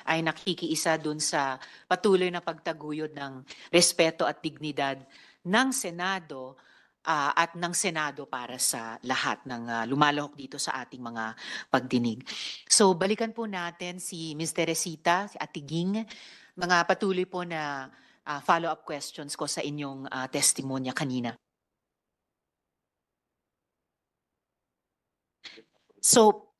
ay nakikiisa dun sa patuloy na pagtaguyod ng respeto at dignidad ng Senado at ng Senado para sa lahat ng lumalahok dito sa ating mga pagdinig. So balikan po natin si Ms. Teresita, si Ate Ging, mga patuloy po na follow-up questions ko sa inyong testimonya kanina. So,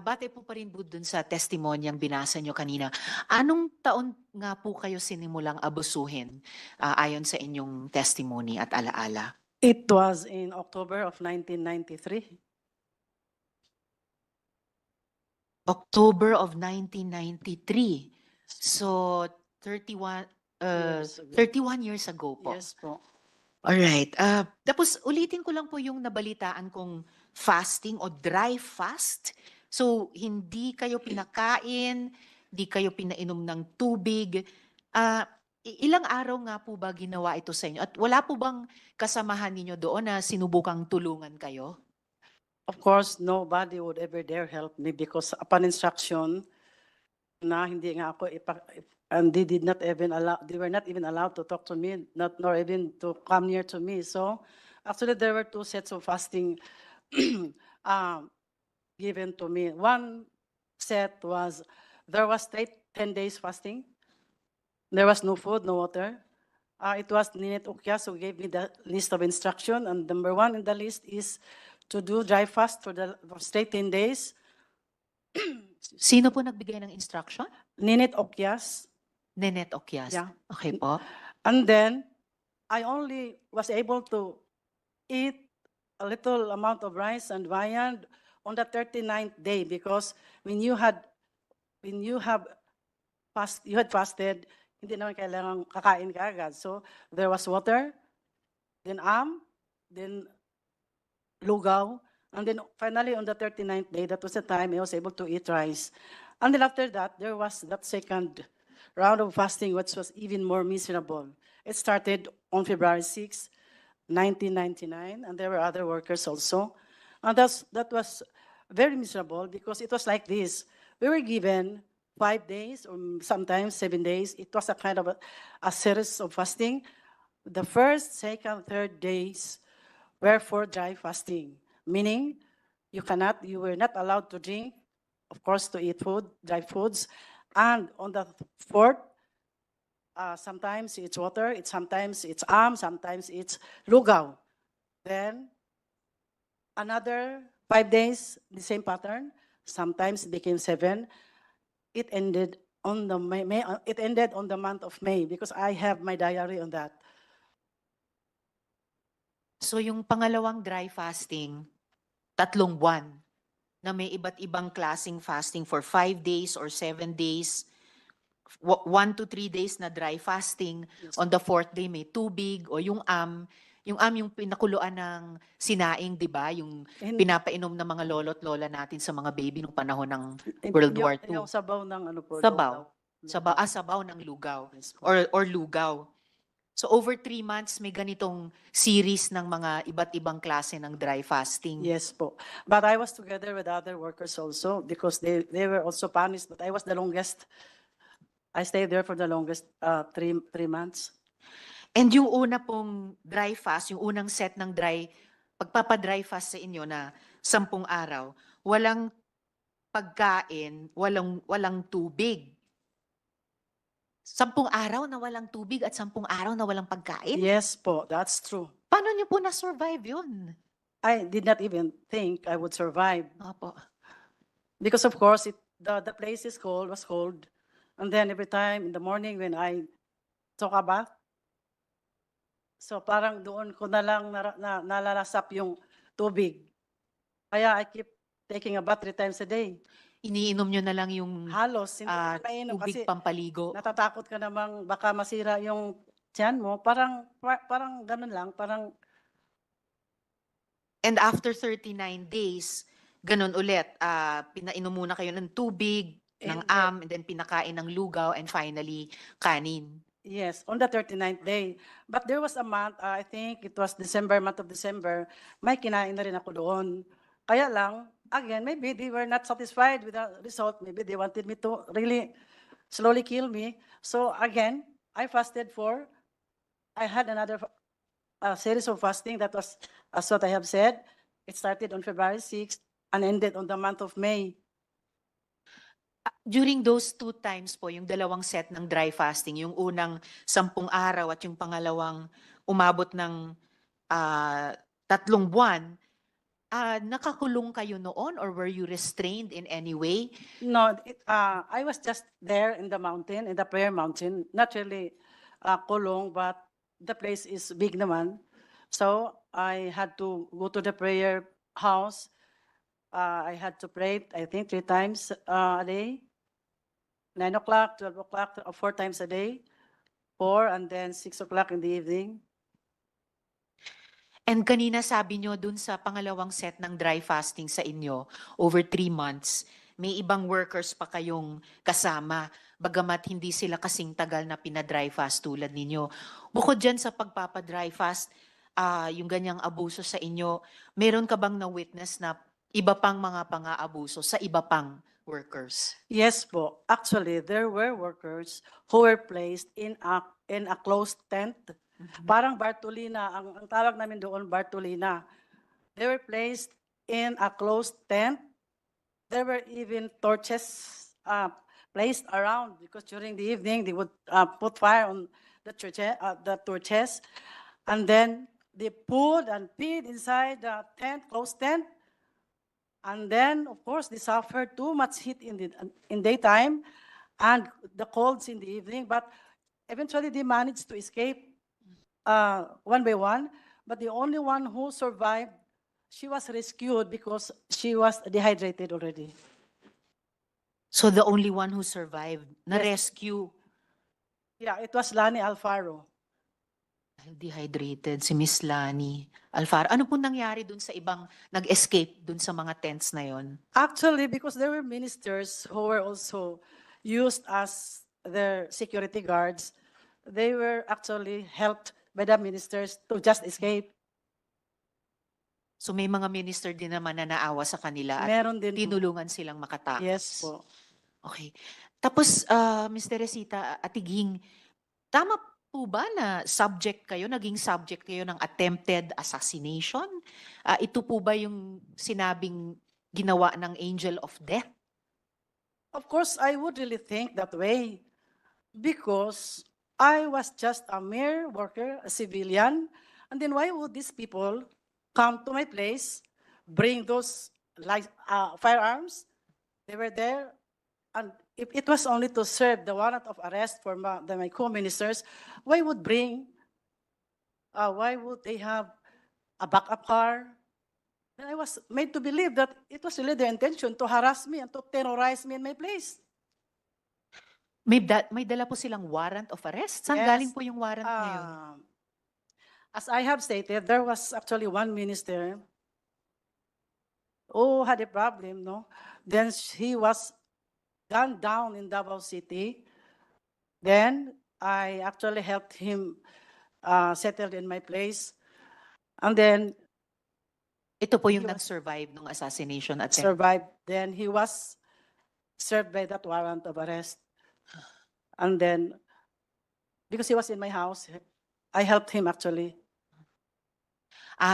bate po pa rin po dun sa testimonyang binasa nyo kanina. Anong taon nga po kayo sinimulang abusuhin ayon sa inyong testimony at alaala? It was in October of 1993. October of 1993. So, 31, Years ago. 31 years ago po. Yes po. Alright. Tapos ulitin ko lang po yung nabalitaan kong fasting o dry fast. So, hindi kayo pinakain, hindi kayo pinainom ng tubig. Ilang araw nga po ba ginawa ito sa inyo? At wala po bang kasamahan ninyo doon na sinubukang tulungan kayo? Of course, nobody would ever dare help me because upon instruction na hindi nga ako and they did not even allow, they were not even allowed to talk to me, nor even to come near to me. So actually there were two sets of fasting given to me. One set was, there was 10 days fasting. There was no food, no water. It was Ninit Ukyas who gave me the list of instruction, and number one in the list is to do dry fast for straight 10 days. Sino po nagbigay ng instruction? Ninit Ukyas. Nenet Okyas. Yeah. Okay po. And then I only was able to eat a little amount of rice and viand on the 39th day because when you had fasted, hindi naman kailangan kakain ka agad. So there was water, then then lugaw, and then finally on the 39th day, that was the time I was able to eat rice. And then after that, there was that second round of fasting, which was even more miserable. It started on February 6, 1999, and there were other workers also. And that was very miserable because it was like this. We were given 5 days or sometimes 7 days. It was a kind of a series of fasting. The first, second, third days were for dry fasting, meaning you were not allowed to drink, of course, to eat food, dry foods. And on the fourth, sometimes it's water, sometimes it's sometimes it's lugaw. Then another 5 days, the same pattern. Sometimes it became 7. It ended on the it ended on the month of May because I have my diary on that. So yung pangalawang dry fasting, 3 buwan na may iba't ibang klaseng fasting for 5 days or 7 days, 1 to 3 days na dry fasting. Yes. On the 4th day may tubig o yung yung pinakuluan ng sinaing, di ba? Yung pinapainom ng mga lolo't lola natin sa mga baby nung panahon ng World War II. Yung sabaw ng ano po. Sabaw. Lugaw. Sabaw ng lugaw. Yes po. Or lugaw. So over 3 months, may ganitong series ng mga iba't ibang klase ng dry fasting. Yes po. But I was together with other workers also because they were also punished, but I was the longest. I stayed there for the longest 3 months. And yung una pong dry fast, yung unang set ng pagpapadry fast sa inyo na 10 araw, walang pagkain, walang tubig. 10 araw na walang tubig at 10 araw na walang pagkain? Yes po, that's true. Paano nyo po na-survive yun? I did not even think I would survive. Opo. Because of course, the place was cold. And then every time in the morning when I took a bath, so parang doon ko na lang nalalasap yung tubig. Kaya I keep taking a bath 3 times a day. Iniinom nyo na lang yung Halos, hindi ko mainom tubig kasi pampaligo. natatakot ka namang baka masira yung tiyan mo. Parang ganun lang, parang. And after 39 days, ganun ulit, pinainom muna kayo ng tubig, ng and then pinakain ng lugaw, and finally, kanin. Yes, on the 39th day. But there was a month, I think it was month of December, may kinain na rin ako doon. Kaya lang, again, maybe they were not satisfied with the result. Maybe they wanted me to really slowly kill me. So again, I fasted for, I had another series of fasting that was, as what I have said, it started on February 6th and ended on the month of May. During those 2 times po, yung dalawang set ng dry fasting, yung unang 10 araw at yung pangalawang umabot ng 3 buwan, nakakulong kayo noon or were you restrained in any way? No, I was just there in the mountain, in the prayer mountain, not really kulong, but the place is big naman. So I had to go to the prayer house. I had to pray, I think, 3 times a day. 9 o'clock, 12 o'clock, 4 times a day, 4, and then 6 o'clock in the evening. And kanina sabi nyo dun sa pangalawang set ng dry fasting sa inyo, over 3 months, may ibang workers pa kayong kasama, bagamat hindi sila kasing tagal na pinadry fast tulad ninyo. Bukod dyan sa pagpapadry fast, yung ganyang abuso sa inyo, meron ka bang na-witness na iba pang mga pang-aabuso sa iba pang workers? Yes po. Actually, there were workers who were placed in a closed tent. Parang Bartolina, ang tawag namin doon Bartolina. They were placed in a closed tent. There were even torches placed around because during the evening they would put fire on the torches, and then they put and feed inside the tent, closed tent. And then, of course, they suffered too much heat in daytime and the colds in the evening. But eventually, they managed to escape one by one. But the only one who survived, she was rescued because she was dehydrated already. So the only one who survived, na-rescue, Yeah, it was Lani Alfaro. dehydrated, si Miss Lani Alfaro. Ano po nangyari dun sa ibang nag-escape dun sa mga tents na yon? Actually, because there were ministers who were also used as their security guards, they were actually helped by the ministers to just escape. So may mga minister din naman na naawa sa kanila at Meron din po. tinulungan silang makatakas. Yes po. Okay. Tapos, Ms. Teresita Atiging, tama po ba na naging subject kayo ng attempted assassination? Ito po ba yung sinabing ginawa ng angel of death? Of course, I would really think that way because I was just a mere worker, a civilian. And then why would these people come to my place, bring those firearms? They were there. And if it was only to serve the warrant of arrest for my co-ministers, why would they have a backup car? And I was made to believe that it was really their intention to harass me and to terrorize me in my place. May dala po silang warrant of arrest? Saan Yes. galing po yung warrant ngayon? As I have stated, there was actually one minister who had a problem, no? Then he was gunned down in Davao City. Then I actually helped him settled in my place. And then Ito po yung He was- nag-survive ng assassination attempt. survived. Then he was served by that warrant of arrest. And then, because he was in my house, I helped him actually.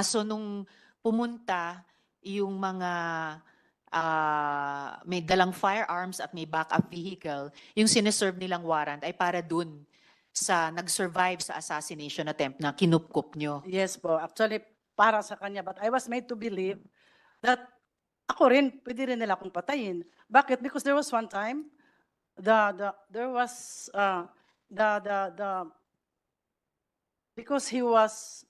So nung pumunta yung mga may dalang firearms at may backup vehicle, yung sineserve nilang warrant ay para dun sa nag-survive sa assassination attempt na kinupkup nyo. Yes po, actually para sa kanya. But I was made to believe that ako rin, pwede rin nila akong patayin. Bakit? Because there was one time, because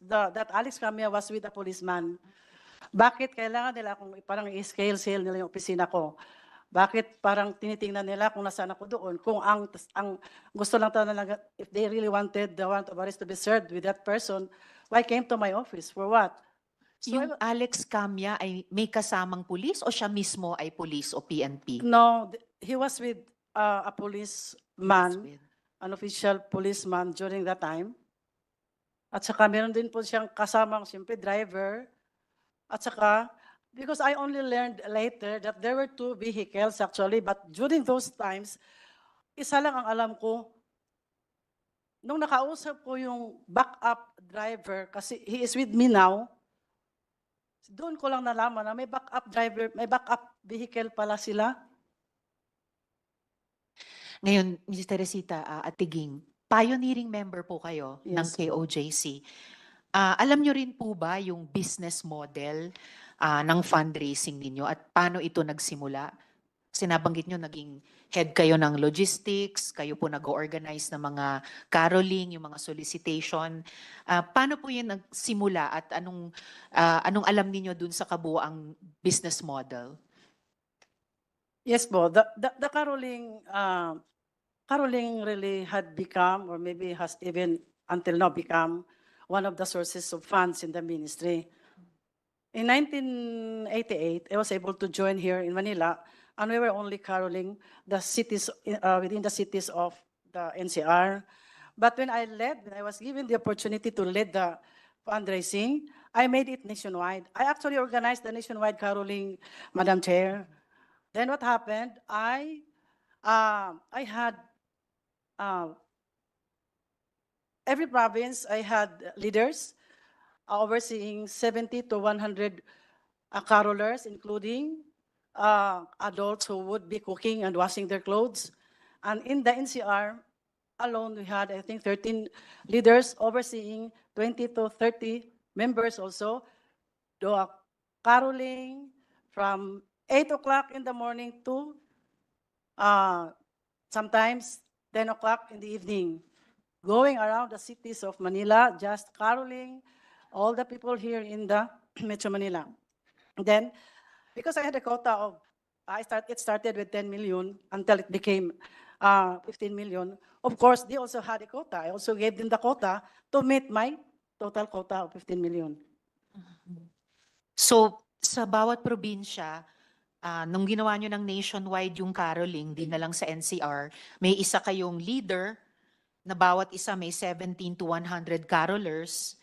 that Alex Camia was with a policeman. Bakit kailangan nila akong parang i-scale sale nila yung opisina ko? Bakit parang tinitingnan nila kung nasaan ako doon? Kung ang gusto lang talaga, if they really wanted the warrant of arrest to be served with that person, why came to my office? For what? So Yung Alex Camia ay may kasamang pulis o siya mismo ay pulis o PNP? No, he was with a policeman, an official policeman during that time. At saka meron din po siyang kasamang siyempre driver. At saka, because I only learned later that there were 2 vehicles actually, but during those times, isa lang ang alam ko, nung nakausap ko yung backup driver, kasi he is with me now, doon ko lang nalaman na may backup driver, may backup vehicle pala sila. Ngayon, Ms. Teresita Atiging, pioneering member po kayo ng Yes. KOJC. Alam nyo rin po ba yung business model ng fundraising ninyo at paano ito nagsimula? Sinabanggit nyo, naging head kayo ng logistics, kayo po nag-organize ng mga caroling, yung mga solicitation. Paano po yun nagsimula at anong alam niyo dun sa kabuuang business model? Yes po, the caroling really had become, or maybe has even until now become, one of the sources of funds in the ministry. In 1988, I was able to join here in Manila, and we were only caroling the cities within the cities of the NCR. But when I was given the opportunity to lead the fundraising, I made it nationwide. I actually organized the nationwide caroling, Madam Chair. Then what happened? I had every province. I had leaders overseeing 70 to 100 carolers, including adults who would be cooking and washing their clothes. And in the NCR alone, we had, I think, 13 leaders overseeing 20 to 30 members also, do caroling from 8 o'clock in the morning to sometimes 10 o'clock in the evening, going around the cities of Manila, just caroling all the people here in the Metro Manila. Then, because I had a quota of, it started with 10 million until it became 15 million. Of course, they also had a quota. I also gave them the quota to meet my total quota of 15 million. So, sa bawat probinsya, nung ginawa nyo ng nationwide yung caroling, di na lang sa NCR, may isa kayong leader na bawat isa may 17 to 100 carolers.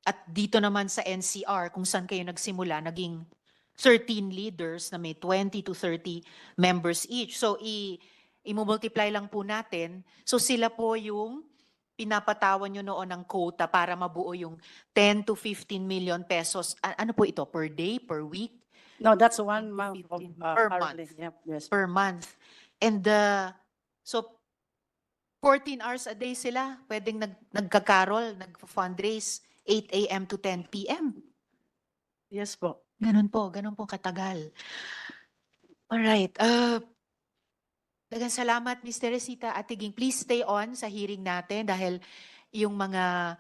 At dito naman sa NCR, kung saan kayo nagsimula, naging 13 leaders na may 20 to 30 members each. So, i-multiply lang po natin. So, sila po yung pinapatawan nyo noon ng quota para mabuo yung 10 to 15 million pesos. Ano po ito? Per day? Per week? No, that's 1 month of 15 per caroling. month. Yep, yes. Per month. And so 14 hours a day sila pwedeng nagka-carol, nag-fundraise 8 a.m. to 10 p.m. Yes po. Ganun po katagal. Alright. Dagang salamat, Ms. Teresita Atiging. Please stay on sa hearing natin dahil yung mga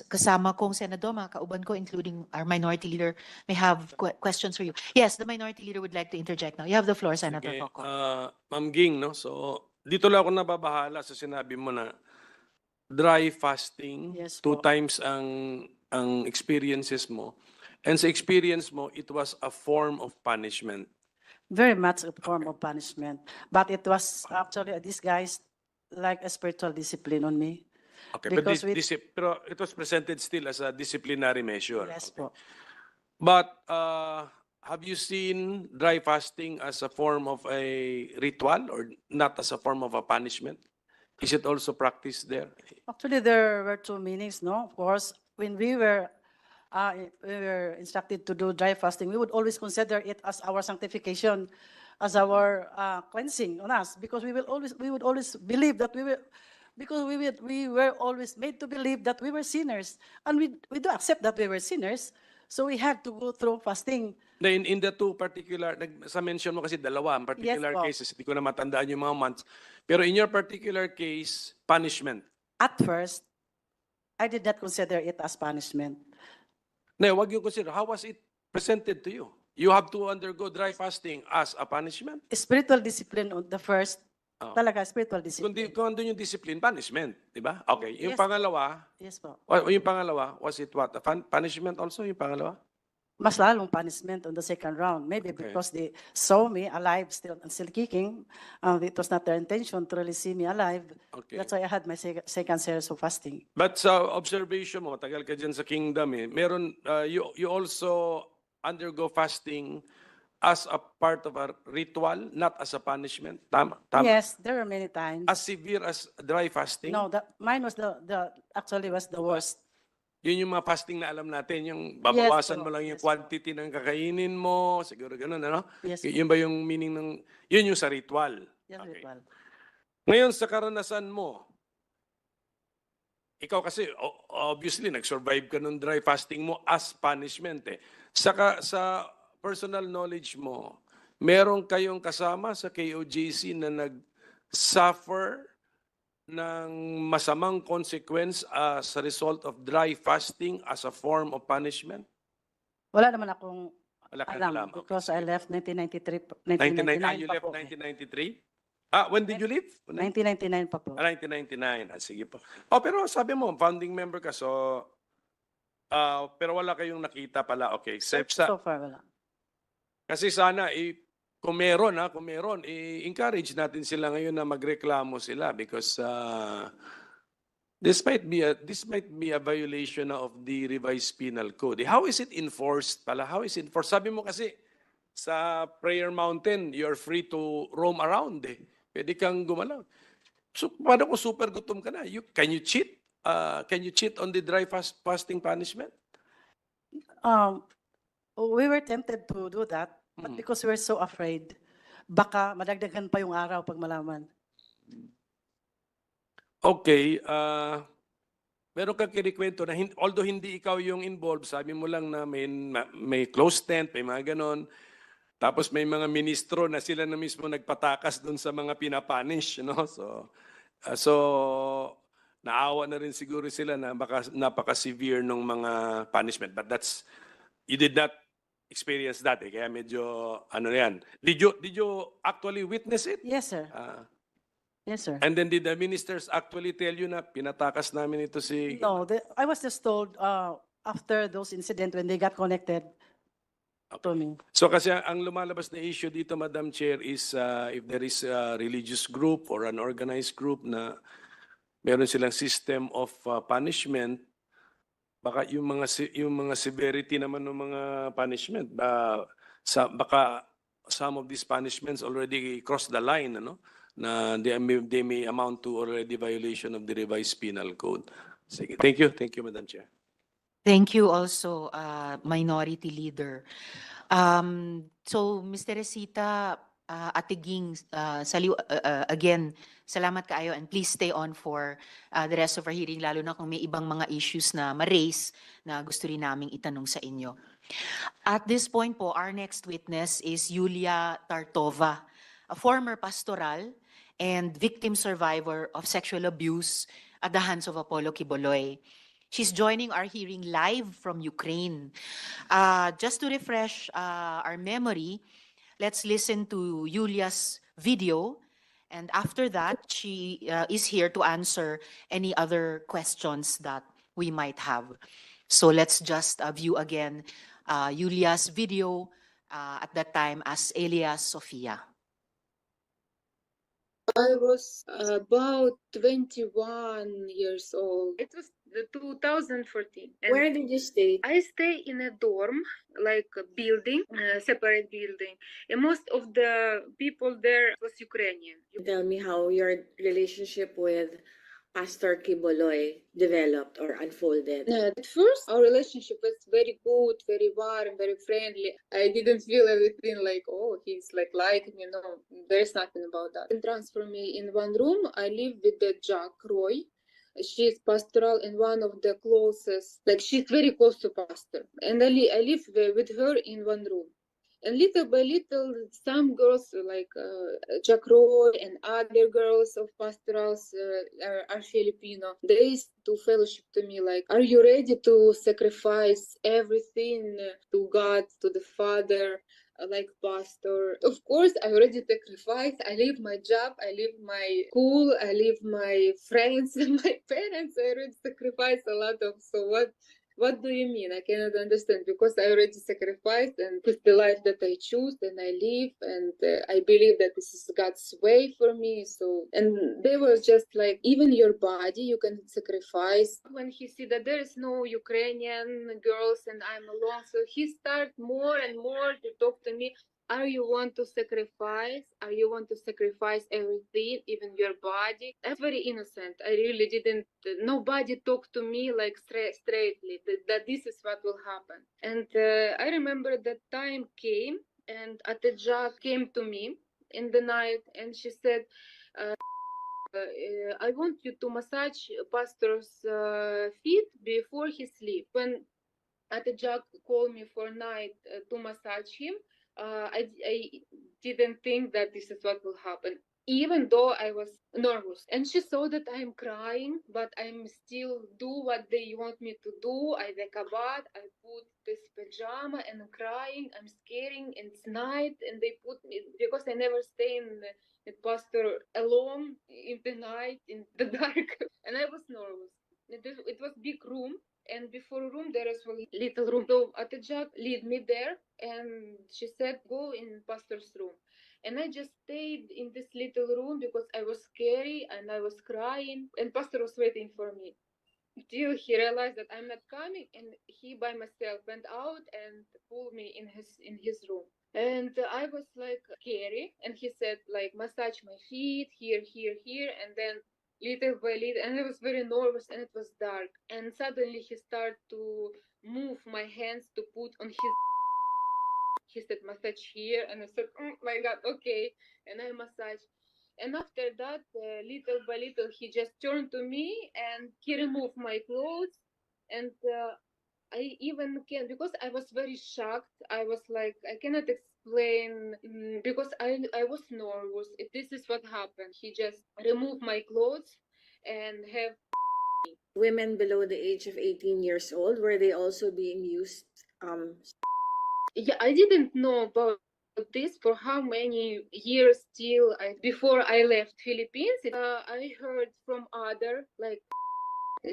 kasama kong senador, mga kauban ko, including our minority leader, may have questions for you. Yes, the minority leader would like to interject now. You have the floor, Senator Sige. Coco. Ma'am Ging, no? So, dito lang ako nababahala sa sinabi mo na dry fasting, Yes 2 po. times ang experiences mo. And sa experience mo, it was a form of punishment. Very much a form of punishment. But it was actually a disguise like a spiritual discipline on me. Okay, Because pero it was presented still as a disciplinary measure. Yes Okay. po. But have you seen dry fasting as a form of a ritual or not as a form of a punishment? Is it also practiced there? Actually, there were 2 meanings, no? Of course, when we were instructed to do dry fasting, we would always consider it as our sanctification, as our cleansing on us, because we would always believe that we were always made to believe that we were sinners, and we do accept that we were sinners, so we had to go through fasting. In the 2 particular, sa mention mo kasi dalawa, particular Yes po. cases, hindi ko na matandaan yung mga months. Pero in your particular case, punishment. At first, I did not consider it as punishment. Now, wag you consider, how was it presented to you? You have to undergo dry fasting as a punishment? Spiritual discipline on the first, Oh. talaga spiritual discipline. Kung andun yung discipline, punishment. Diba? Okay. Yung Yes. pangalawa, Yes po. yung pangalawa, was it what? A punishment also, yung pangalawa? Mas lalong punishment on the second round. Maybe Okay. because they saw me alive still kicking. It was not their intention to really see me alive. Okay. That's why I had my second series of fasting. But sa observation mo, tagal ka dyan sa kingdom eh, meron, you also undergo fasting as a part of a ritual, not as a punishment? Tama? Tama? Yes, there were many times. As severe as dry fasting? No, mine was actually was the worst. Yun yung mga fasting na alam natin, yung babawasan po. mo lang yung Yes po. quantity ng kakainin mo, siguro ganun, ano? Yes, Yun ba yung meaning ng, yun yung sa ritual? yes, Okay. ritual. Ngayon, sa karanasan mo, ikaw kasi, obviously, nag-survive ka nung dry fasting mo as punishment eh. Sa personal knowledge mo, meron kayong kasama sa KOJC na nag-suffer ng masamang consequence as a result of dry fasting as a form of punishment? Wala naman akong Wala kang alam alam. Okay, because I sige. left 1993, 1999, you 1999 pa left po. 1993? When did you leave? 1999 pa po. 1999. Sige po. Pero sabi mo, founding member ka, so, pero wala kayong nakita pala. Okay, except sa, So far, wala. kasi sana, kung meron, i-encourage natin sila ngayon na magreklamo sila because this might be a violation of the revised penal code. How is it enforced pala? How is it enforced? Sabi mo kasi, sa Prayer Mountain, you're free to roam around eh. Pwede kang gumalaw. So, paano kung super gutom ka na? Can you cheat? Can you cheat on the dry fasting punishment? We were tempted to do that, but because we're so afraid, baka madagdagan pa yung araw pag malaman. Okay. Meron kang kinikwento na although hindi ikaw yung involved, sabi mo lang na may close tent, may mga ganon. Tapos may mga ministro na sila na mismo nagpatakas doon sa mga pinapunish, no? So naawa na rin siguro sila na napaka-severe ng mga punishment. But you did not experience that eh. Kaya medyo, ano yan. Did you actually witness it? Yes, sir. Yes, sir. And then did the ministers actually tell you na pinatakas namin ito si... No, I was just told after those incidents when they got connected to me. So kasi ang lumalabas na issue dito, Madam Chair, is if there is a religious group or an organized group na meron silang system of punishment, baka yung mga severity naman ng mga punishment, baka some of these punishments already cross the line, ano? Na they may amount to already violation of the revised penal code. Sige. Thank you, Madam Chair. Thank you also, Minority Leader. So, Mr. Resita, Atiging, again, salamat kaayo and please stay on for the rest of our hearing, lalo na kung may ibang mga issues na ma-raise na gusto rin naming itanong sa inyo. At this point po, our next witness is Yulia Tartova, a former pastoral and victim survivor of sexual abuse at the hands of Apollo Quiboloy. She's joining our hearing live from Ukraine. Just to refresh our memory, let's listen to Yulia's video. And after that, she is here to answer any other questions that we might have. So let's just view again Yulia's video at that time as alias Sofia. I was about 21 years old. It was 2014. And Where did you stay? I stay in a dorm, like a building, separate building. And most of the people there was Ukrainian. Tell me how your relationship with Pastor Quiboloy developed or unfolded. At first, our relationship was very good, very warm, very friendly. I didn't feel everything like, oh, he's like me, no, there's nothing about that. And transfer me in one room. I live with the Jack Roy. She's pastoral and one of the closest, like she's very close to pastor. And I live with her in one room. And little by little, some girls like Jack Roy and other girls of pastorals are Filipino. They used to fellowship to me like, are you ready to sacrifice everything to God, to the Father, like pastor? Of course, I already sacrificed. I leave my job, I leave my school, I leave my friends, my parents. I already sacrificed a lot of. So what do you mean? I cannot understand because I already sacrificed and it's the life that I choose and I live and I believe that this is God's way for me. So, and they were just like, even your body, you can sacrifice. When he see that there is no Ukrainian girls and I'm alone, so he started more and more to talk to me. Are you want to sacrifice? Are you want to sacrifice everything, even your body? I'm very innocent. I really didn't. Nobody talked to me like straightly that this is what will happen. And I remember that time came, and Atejak came to me in the night, and she said, I want you to massage pastor's feet before he sleep. When Atejak called me for night to massage him, I didn't think that this is what will happen, even though I was nervous. And she saw that I'm crying, but I'm still do what they want me to do. I take a bath, I put this pajama, and I'm crying. I'm scaring, and it's night, and they put me because I never stay in the pastor alone in the night in the dark, and I was nervous. It was big room, and before room there is a little room. So Atejak lead me there, and she said, go in pastor's room. And I just stayed in this little room because I was scary and I was crying, and pastor was waiting for me till he realized that I'm not coming, and he by myself went out and pulled me in his room. And I was like scary, and he said like massage my feet here, here, here, and then little by little, and I was very nervous, and it was dark, and suddenly he started to move my hands to put on his. He said massage here, and I said, oh my god, okay, and I massage. And after that, little by little, he just turned to me and he removed my clothes. And I even can, because I was very shocked. I was like, I cannot explain because I was nervous. This is what happened. He just removed my clothes and have. Women below the age of 18 years old, were they also being used? Yeah, I didn't know about this for how many years till before I left Philippines. I heard from other, like,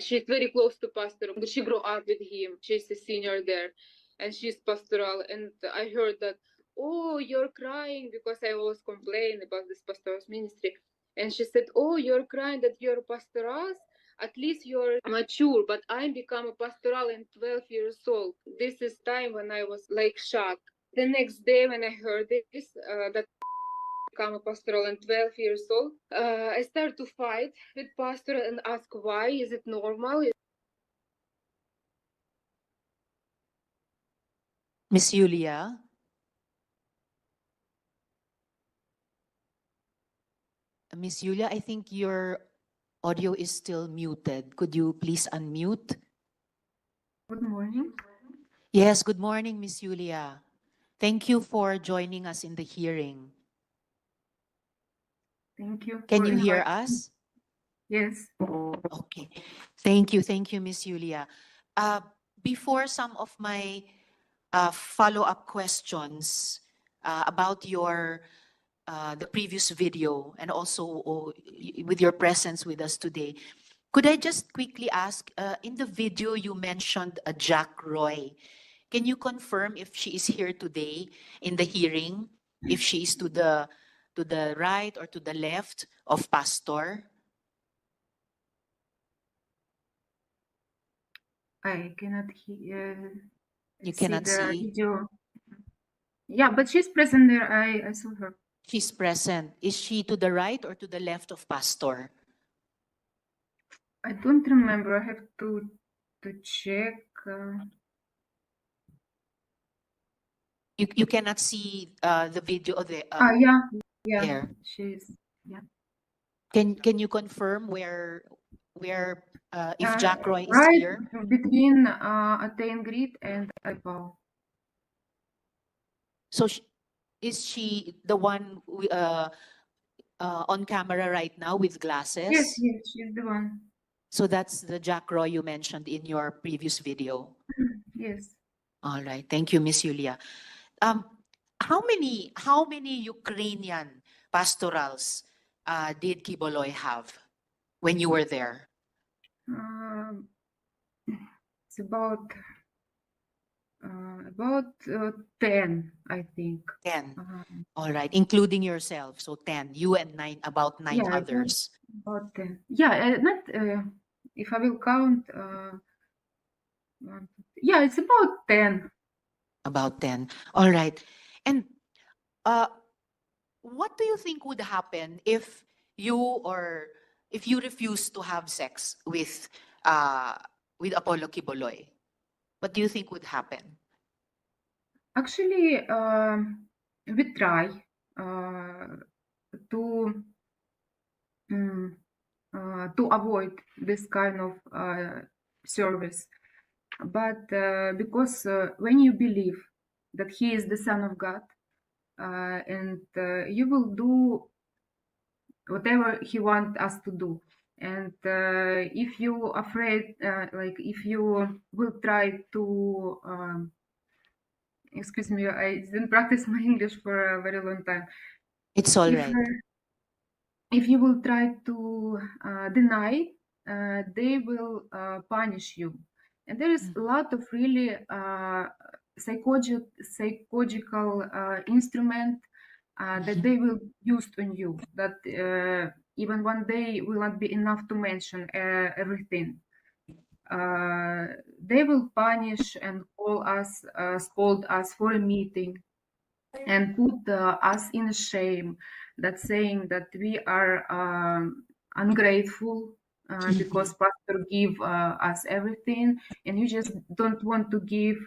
she's very close to pastor. She grew up with him. She's a senior there, and she's pastoral. And I heard that, oh, you're crying because I always complain about this pastor's ministry. And she said, oh, you're crying that you're pastoral. At least you're mature, but I become a pastoral in 12 years old. This is time when I was like shocked. The next day when I heard this, that become a pastoral and 12 years old, I started to fight with pastor and ask why. Is it normal? Miss Yulia? Miss Yulia, I think your audio is still muted. Could you please unmute? Good morning. Yes, good morning, Miss Yulia. Thank you for joining us in the hearing. Thank you. Can for you hear inviting me. us? Yes. Okay. Thank you, Miss Yulia. Before some of my follow-up questions about your the previous video and also with your presence with us today, could I just quickly ask, in the video you mentioned Jack Roy. Can you confirm if she is here today in the hearing, if she is to the right or to the left of Pastor? I cannot hear. You See cannot the see? video. Yeah, but she's present there. I saw her. She's present. Is she to the right or to the left of Pastor? I don't remember. I have to check. You cannot see the video of the Yeah. there. She's Can you confirm where if Jack Roy is right here? between Attain Grid and Ipaw. So is she the one on camera right now with glasses? Yes, she's the one. So that's the Jack Roy you mentioned in your previous video. Yes. All right. Thank you, Miss Yulia. How many Ukrainian pastorals did Quiboloy have when you were there? It's about 10, I think. 10. All right, including yourself. So 10. You and about nine Yeah, others. about 10. Yeah, not if I will count. Yeah, it's about 10. About 10. All right. And What do you think would happen if you refuse to have sex with Apollo Quiboloy? What do you think would happen? Actually, we try to to avoid this kind of service, but because when you believe that he is the Son of God, and you will do whatever he wants us to do. And if you afraid, like if you will try to, excuse me, I didn't practice my English for a very long time. It's all If, right. if you will try to deny, they will punish you. And there is a lot of really psychological instrument that they will use on you, that even one day will not be enough to mention everything. They will punish and call us, scold us for a meeting, and put us in shame, that saying that we are ungrateful because pastor give us everything, and you just don't want to give,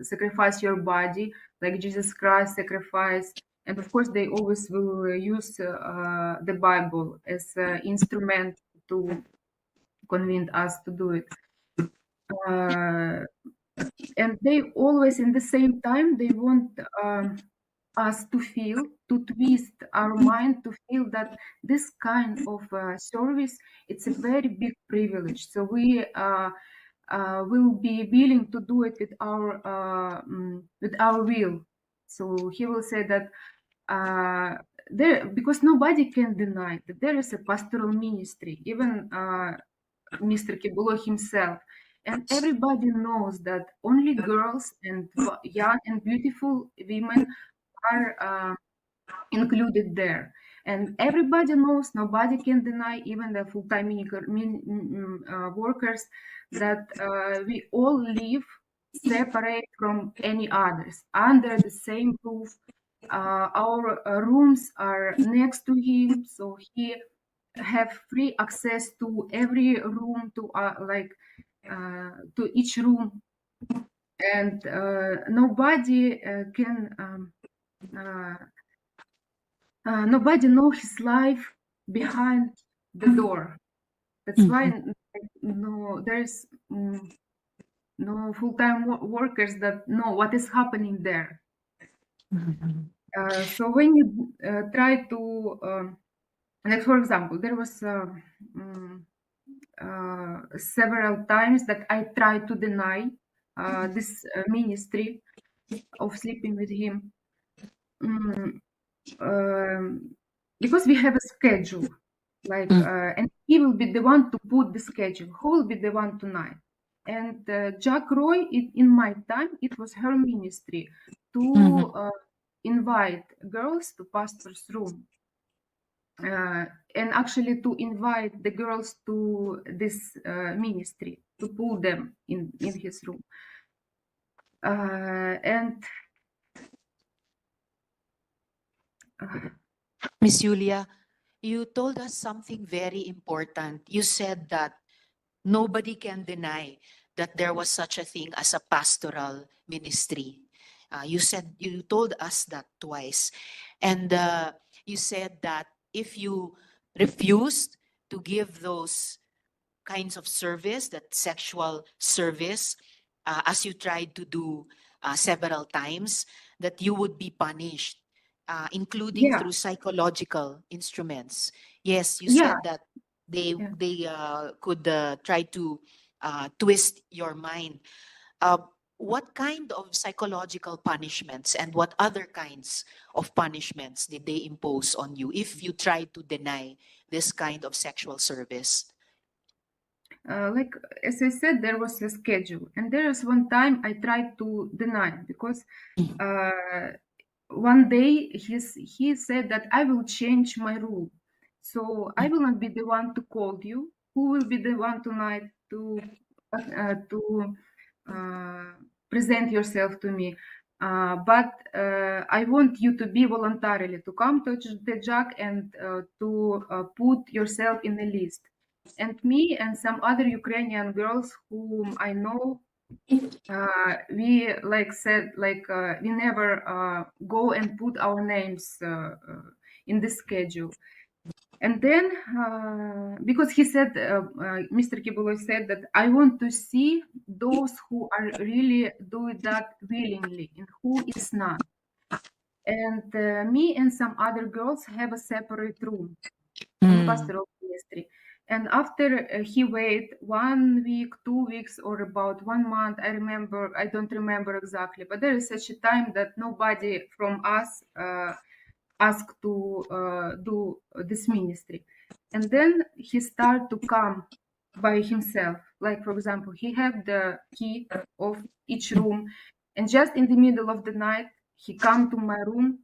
sacrifice your body like Jesus Christ sacrificed. And of course, they always will use the Bible as an instrument to convince us to do it. And they always, in the same time, they want us to twist our mind to feel that this kind of service, it's a very big privilege. So we will be willing to do it with our will. So he will say that because nobody can deny that there is a pastoral ministry, even Mr. Quiboloy himself. And everybody knows that only girls and young and beautiful women are included there. And everybody knows, nobody can deny, even the full-time workers, that we all live separate from any others, under the same roof. Our rooms are next to him, so he have free access to every room, to to each room, and nobody can nobody know his life behind the door. That's why there's no full-time workers that know what is happening there. So when you try to, like for example, there was several times that I tried to deny this ministry of sleeping with him, because we have a schedule, like, and he will be the one to put the schedule. Who will be the one tonight? And Jack Roy, in my time, it was her ministry to invite girls to pastor's room. And actually to invite the girls to this ministry, to pull them in his room. And Miss Julia, you told us something very important. You said that nobody can deny that there was such a thing as a pastoral ministry. You told us that twice. And you said that if you refused to give those kinds of service, that sexual service, as you tried to do several times, that you would be punished, including yeah, through psychological instruments. Yes, you yeah, said that they yeah. they could try to twist your mind. What kind of psychological punishments and what other kinds of punishments did they impose on you if you tried to deny this kind of sexual service? Like as I said, there was a schedule, and there was one time I tried to deny, because one day he said that I will change my rule, so I will not be the one to call you. Who will be the one tonight to present yourself to me? But I want you to be voluntarily to come to the JAC and to put yourself in the list. And me and some other Ukrainian girls whom I know, we we never go and put our names in the schedule. And then, because he said, Mr. Quiboloy said that I want to see those who are really doing that willingly and who is not. And me and some other girls have a separate room on the pastoral ministry. And after he wait 1 week, 2 weeks, or about 1 month, I don't remember exactly, but there is such a time that nobody from us asked to do this ministry. And then he started to come by himself. Like, for example, he had the key of each room, and just in the middle of the night, he come to my room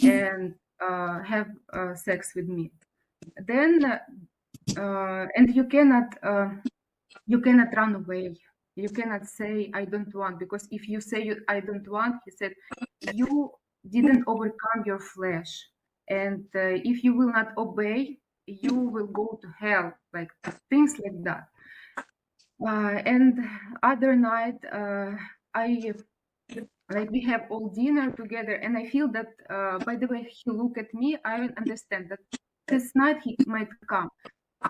and have sex with me. Then, and you cannot run away. You cannot say I don't want, because if you say I don't want, he said you didn't overcome your flesh, and if you will not obey, you will go to hell, like things like that. And other night, we have all dinner together, and I feel that by the way he look at me, I understand that this night he might come.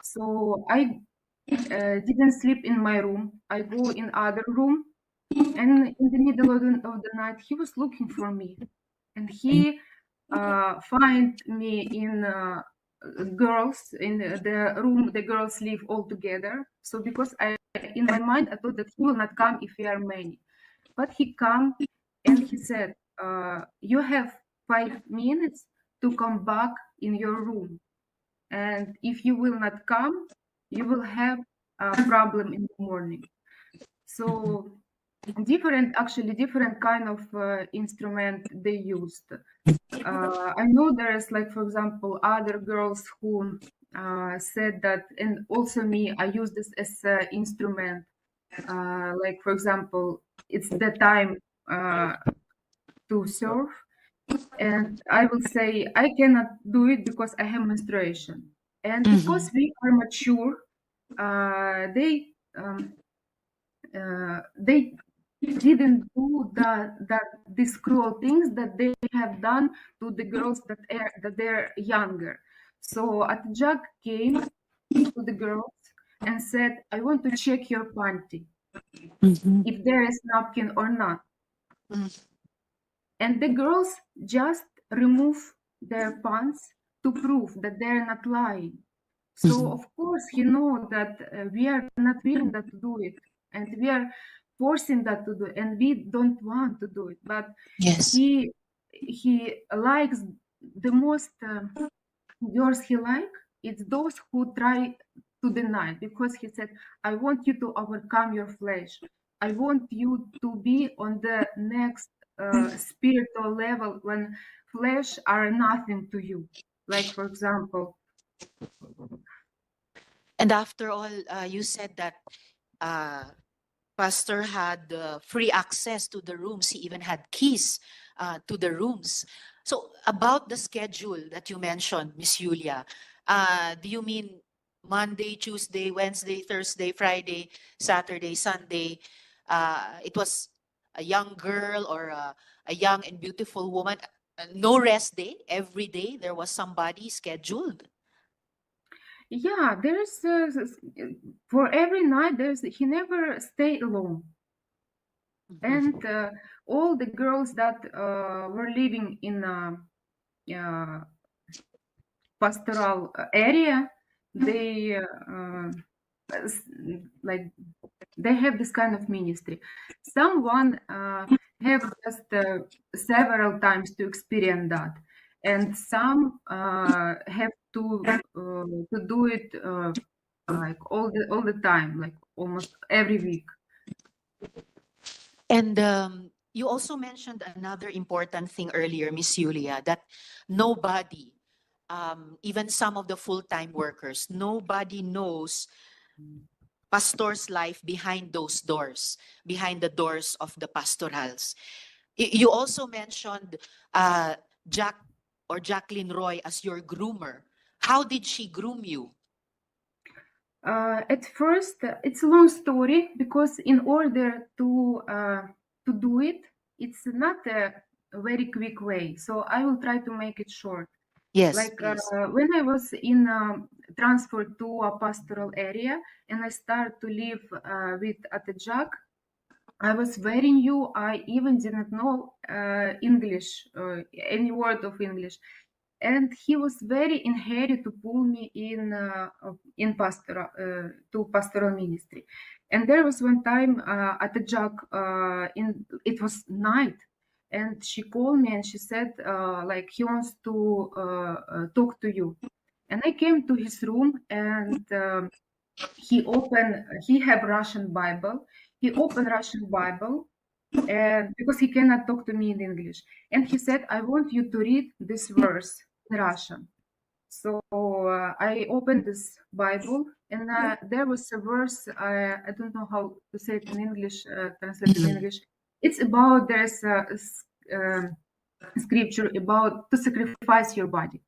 So I didn't sleep in my room. I go in other room, and in the middle of the night, he was looking for me, and he find me in girls in the room. The girls live all together. So because in my mind, I thought that he will not come if we are many, but he come and he said, "You have 5 minutes to come back in your room, and if you will not come, you will have a problem in the morning." So different kind of instrument they used. I know there's, like, for example, other girls who said that, and also me, I use this as an instrument. Like, for example, it's the time to serve, and I will say I cannot do it because I have menstruation, and because we are mature, they didn't do these cruel things that they have done to the girls that they're younger. So Atjak came to the girls and said, "I want to check your panty, if there is napkin or not." And the girls just remove their pants to prove that they're not lying. So of course he know that we are not willing that to do it, and we are forcing that to do it, and we don't want to do it. But Yes. he likes the most girls he like. It's those who try to deny, because he said, "I want you to overcome your flesh. I want you to be on the next spiritual level when flesh are nothing to you." Like, for example. And after all, you said that Pastor had free access to the rooms. He even had keys to the rooms. So about the schedule that you mentioned, Miss Julia, do you mean Monday, Tuesday, Wednesday, Thursday, Friday, Saturday, Sunday? It was a young girl or a young and beautiful woman. No rest day. Every day there was somebody scheduled. Yeah, there's for every night he never stay alone. And all the girls that were living in pastoral area, they they have this kind of ministry. Someone have just several times to experience that, and some have to do it like all the time, like almost every week. And you also mentioned another important thing earlier, Miss Julia, that nobody, even some of the full-time workers, nobody knows pastor's life behind those doors, behind the doors of the pastorals. You also mentioned Jacqueline Roy as your groomer. How did she groom you? At first, it's a long story because in order to do it, it's not a very quick way. So I will try to make it short. Yes, Like please. when I was in transferred to a pastoral area and I started to live with Atejak, I was very new. I even didn't know English, any word of English, and he was very in hurry to pull me in pastoral to pastoral ministry. And there was one time Atejak, it was night, and she called me and she said like he wants to talk to you. And I came to his room and he have Russian Bible. He opened Russian Bible and because he cannot talk to me in English. And he said, I want you to read this verse in Russian. So I opened this Bible and there was a verse, I don't know how to say it in English, translated in English. It's about, there's a scripture about to sacrifice your body.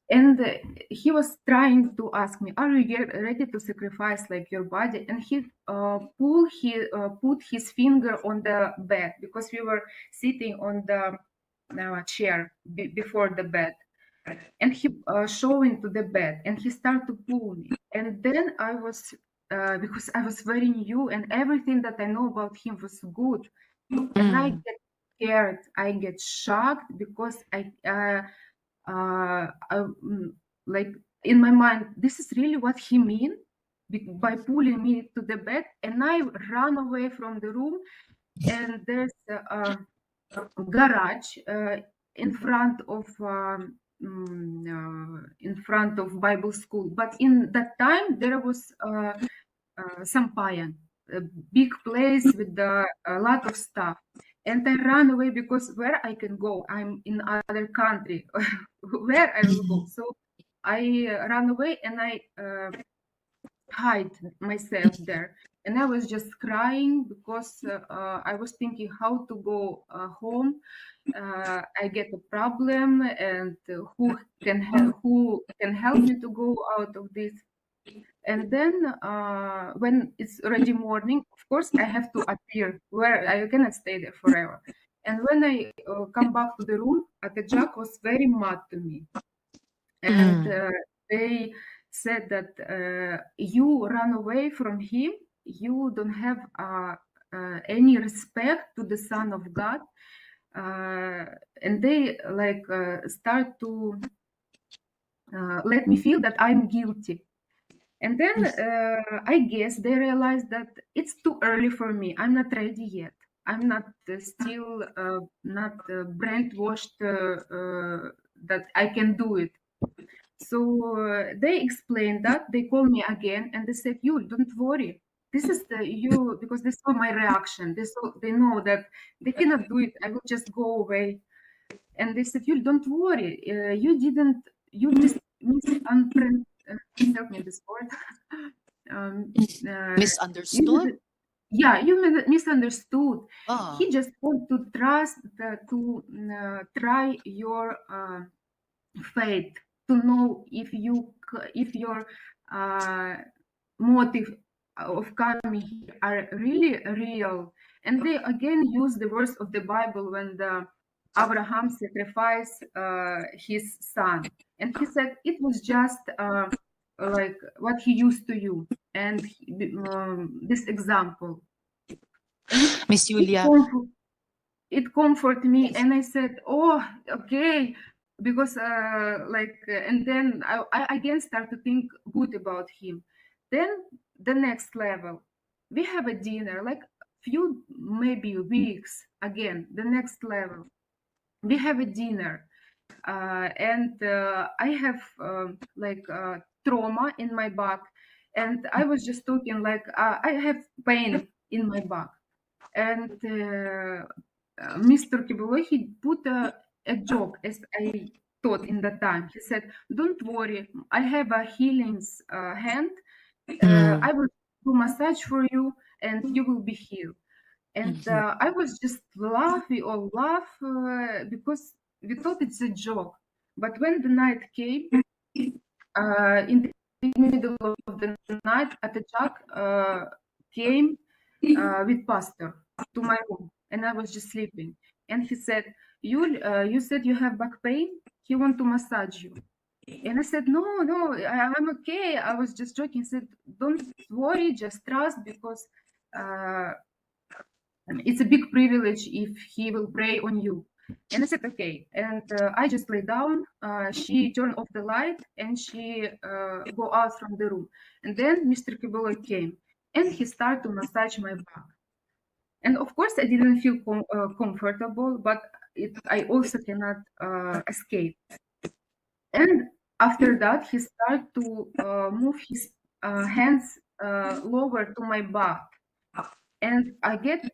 And he was trying to ask me, are you ready to sacrifice like your body? And he put his finger on the bed because we were sitting on the chair before the bed. And he showing to the bed and he started to pull me. And then I was, because I was very new and everything that I know about him was good. And I get scared, I get shocked because like in my mind, this is really what he mean by pulling me to the bed. And I ran away from the room and there's a garage in front of Bible school. But in that time there was Sampayan, a big place with a lot of stuff. And I ran away because where I can go? I'm in other country. Where I will go? So I ran away and I hide myself there. And I was just crying because I was thinking how to go home. I get a problem, and who can help me to go out of this? And then when it's already morning, of course, I have to appear where I cannot stay there forever. And when I come back to the room, Atejak was very mad to me. And they said that you run away from him, you don't have any respect to the Son of God. And they like start to let me feel that I'm guilty. And then I guess they realized that it's too early for me. I'm not ready yet. I'm not still not brainwashed that I can do it. So they explained that. They called me again and they said, "You don't worry. This is you," because they saw my reaction. They know that they cannot do it. I will just go away. And they said, "You don't worry. You help me this word. Misunderstood? You misunderstood. Oh. He just want to try your faith, to know if your motive of coming here are really real." And they again use the verse of the Bible when Abraham sacrificed his son, and he said it was just like what he used to you, and this example. Miss Julia, it comforted me, and I said, "Oh, okay," because and then I again start to think good about him. Then the next level, we have a dinner, like few maybe weeks. Again, the next level, we have a dinner, and I have trauma in my back, and I was just talking like I have pain in my back, and Mr. Quiboloy, he put a joke, as I thought in that time. He said, "Don't worry, I have a healing hand. I will do massage for you and you will be healed." And I was just laughing or laugh because we thought it's a joke. But when the night came, in the middle of the night, Atachak came with pastor to my room, and I was just sleeping. And he said, you said you have back pain? He want to massage you. And I said, no, I'm okay. I was just joking. He said, don't worry, just trust, because it's a big privilege if he will pray on you. And I said, okay. And I just lay down. She turned off the light and she go out from the room. And then Mr. Quiboloy came and he started to massage my back. And of course, I didn't feel comfortable, but I also cannot escape. And after that, he started to move his hands lower to my back. And I get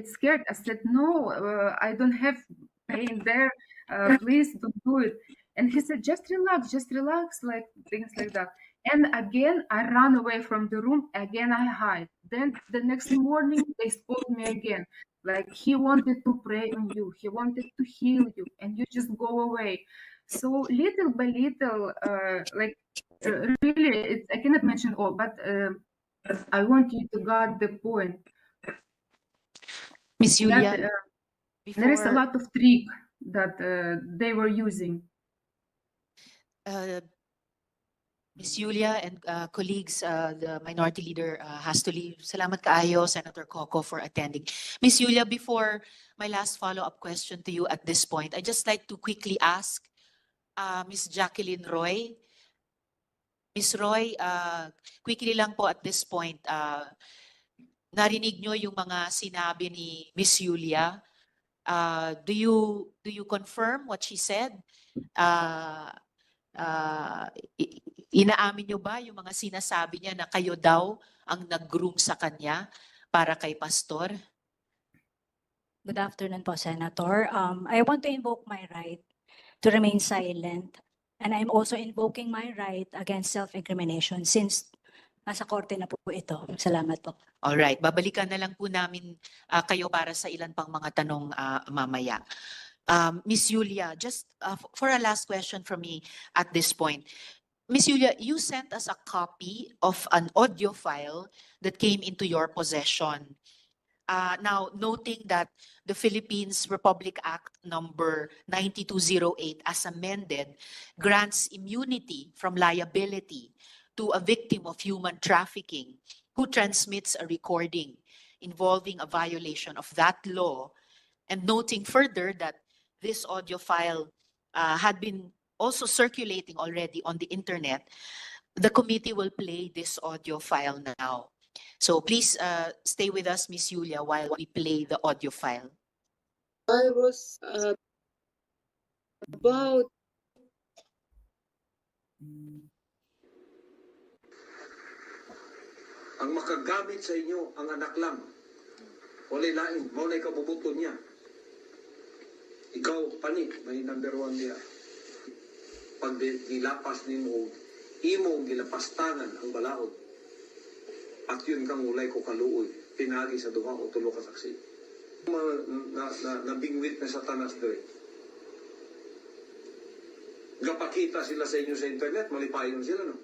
scared. I said, no, I don't have pain there. Please don't do it. And he said, just relax, like things like that. And again, I ran away from the room. Again, I hide. Then the next morning, they spoke me again. Like, he wanted to pray on you. He wanted to heal you. And you just go away. So little by little, really, I cannot mention all, but I want you to get the point. Miss Julia, That there is a before lot of trick that they were using. Miss Julia and colleagues, the minority leader has to leave. Salamat kaayo, Senator Coco, for attending. Miss Julia, before my last follow-up question to you at this point, I'd just like to quickly ask Miss Jacqueline Roy. Miss Roy, quickly lang po at this point, narinig nyo yung mga sinabi ni Miss Julia. Do you confirm what she said? Inaamin nyo ba yung mga sinasabi niya na kayo daw ang nag-groom sa kanya para kay Pastor? Good afternoon po, Senator. I want to invoke my right to remain silent, and I'm also invoking my right against self-incrimination since nasa korte na po ito. Salamat po. Alright, babalikan na lang po namin kayo para sa ilan pang mga tanong mamaya. Miss Julia, just for a last question from me at this point. Miss Julia, you sent us a copy of an audio file that came into your possession. Now, noting that the Philippines Republic Act number 9208 as amended grants immunity from liability to a victim of human trafficking who transmits a recording involving a violation of that law, and noting further that this audio file had been also circulating already on the internet, the committee will play this audio file now. So please stay with us, Miss Julia, while we play the audio file. I was about ang makagamit sa inyo ang anak lang. Walay lain, maunay kabubuto niya. Ikaw, pani, may number 1 niya. Pag gilapas ni mo, imong gilapastangan ang balaod. At yun kang ulay ko kaluoy, pinagi sa duha o tulo ka saksi. Nabingwit na satanas doon. Gapakita sila sa inyo sa internet, malipayon sila, no?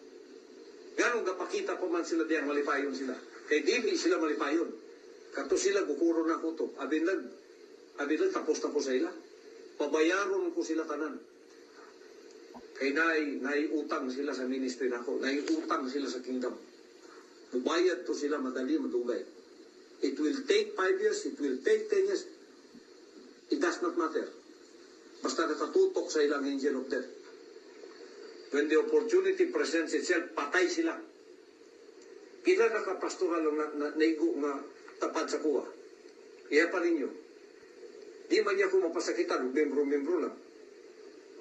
Ganong gapakita pa man sila diyang malipayon sila. Kay di sila malipayon. Kato sila, gukuro na ko to. Abinag tapos na po sa ila. Pabayaron ko sila tanan. Kay naiutang sila sa ministry na ako. Naiutang sila sa kingdom. Mubayad to sila madali, madugay. It will take 5 years, it will take 10 years. It does not matter. Basta nakatutok sa ilang angel of death. When the opportunity presents itself, patay sila. Pila na kapastoral na naigo nga tapad sa kuha. Iya pa ninyo. Di man niya ko mapasakitan, membro-membro lang.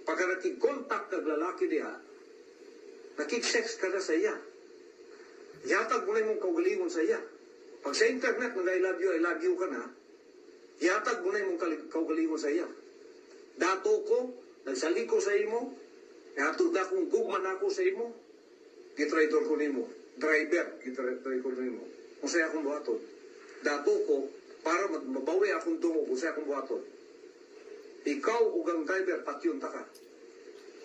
Pagka nakik-contact ng lalaki diha, nakik-sex ka na sa iya. Yatag mo na mong kaugalingon sa iya. Pag sa internet, nag I love you ka na, yatag mo na mong kaugalingon sa iya. Dato ko, nagsali ko sa imo, hatod na kung gugman ako sa imo, gitraidor ko nimo. Driver, gitraidor ko nimo. Kung sa'yo akong buhaton. Dato ko, para mabawi akong tungo kung sa akong buhaton. Ikaw ugang driver, patyon ta ka.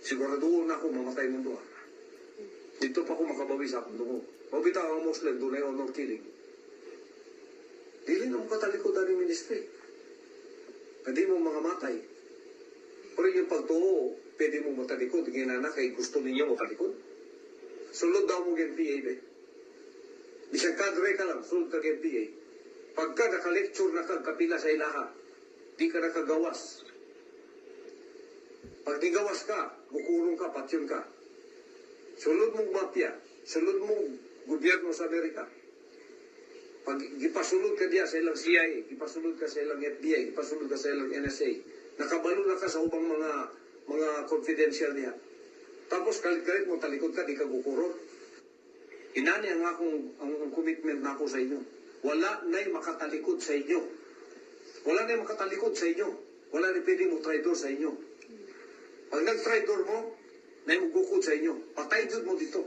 Siguraduhin na ako mamatay mo doon. Dito pa ako makabawi sa akong tungo. Mabita ang Muslim, doon ay honor killing. Dili na mo katalikod ang ministry. Hindi mo mga matay. Pero yung pagtuo, pwede mo matalikod. Ginana kay gusto ninyo matalikod. Sulod daw mo NPA, be. Bisang kadre ka lang, sulod ka NPA. Pagka naka-lecture na kapila sa ilaha, di ka nakagawas. Pag di gawas ka, bukulong ka, patyon ka. Sulod mong mafia, sulod mong gobyerno sa Amerika. Pag ipasulod ka diya sa ilang CIA, ipasulod ka sa ilang FBI, ipasulod ka sa ilang NSA, nakabalo na ka sa ubang mga confidential niya. Tapos kalit-kalit mo talikod ka, di ka gukurot. Inani ang commitment na ako sa inyo. Wala na'y makatalikod sa inyo. Wala na'y makatalikod sa inyo. Wala na'y pwede mo traidor sa inyo. Pag nag-traidor mo, na'y magukod sa inyo. Patay jud mo dito.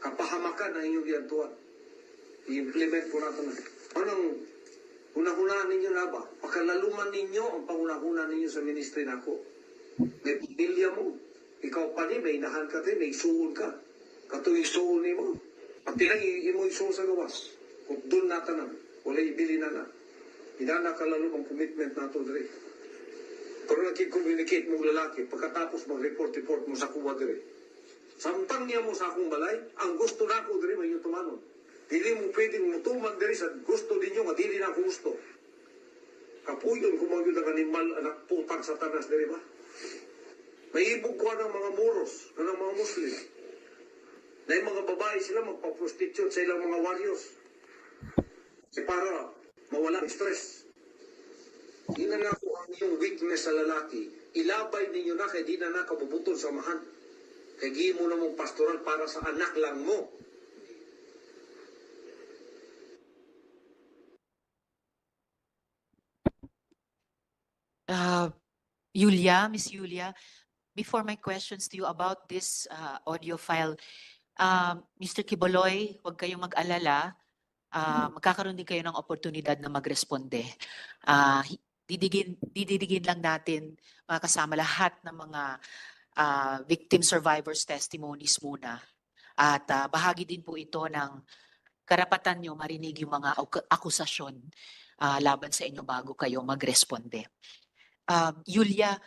Kapahamakan ang inyong giyantuan. I-implement ko na ito na. Anong hunahunaan ninyo na ba? Pakalaluman ninyo ang pangunahunaan ninyo sa ministry na ako. May pamilya mo. Ikaw pa ni, may inahan ka din, may isuon ka. Katong isuon ni mo. Pati lang imo isuon sa gawas. Kung doon natanan, wala ibili na na. Inakalalo ang commitment na ito, Dre. Pero nag-communicate mong lalaki, pagkatapos mag-report mo sa kuwa, Dre. Sampang niya mo sa akong balay, ang gusto na ako, Dre, may tumanon. Dili mo pwedeng mutuman, Dre, sa gusto ninyo, nga dili na ako gusto. Kapuyon, kumagyod ang animal, anak putang satanas, Dre, ba? May ibog ko ng mga moros, ng mga Muslim. Na yung mga babae sila magpa-prostitute sa ilang mga warriors. Para mawala ng stress. Ina na ko ang iyong weakness sa lalaki. Ilabay ninyo na kay di na nakabubutol sa mahan. Kaya gihin mo na mong pastoral para sa anak lang mo. Miss Yulia, before my questions to you about this audio file, Mr. Quiboloy, huwag kayong mag-alala. Magkakaroon din kayo ng oportunidad na magresponde. Didigin lang natin mga kasama lahat ng mga victim survivors testimonies muna. At bahagi din po ito ng karapatan nyo marinig yung mga akusasyon laban sa inyo bago kayo magresponde. Yulia,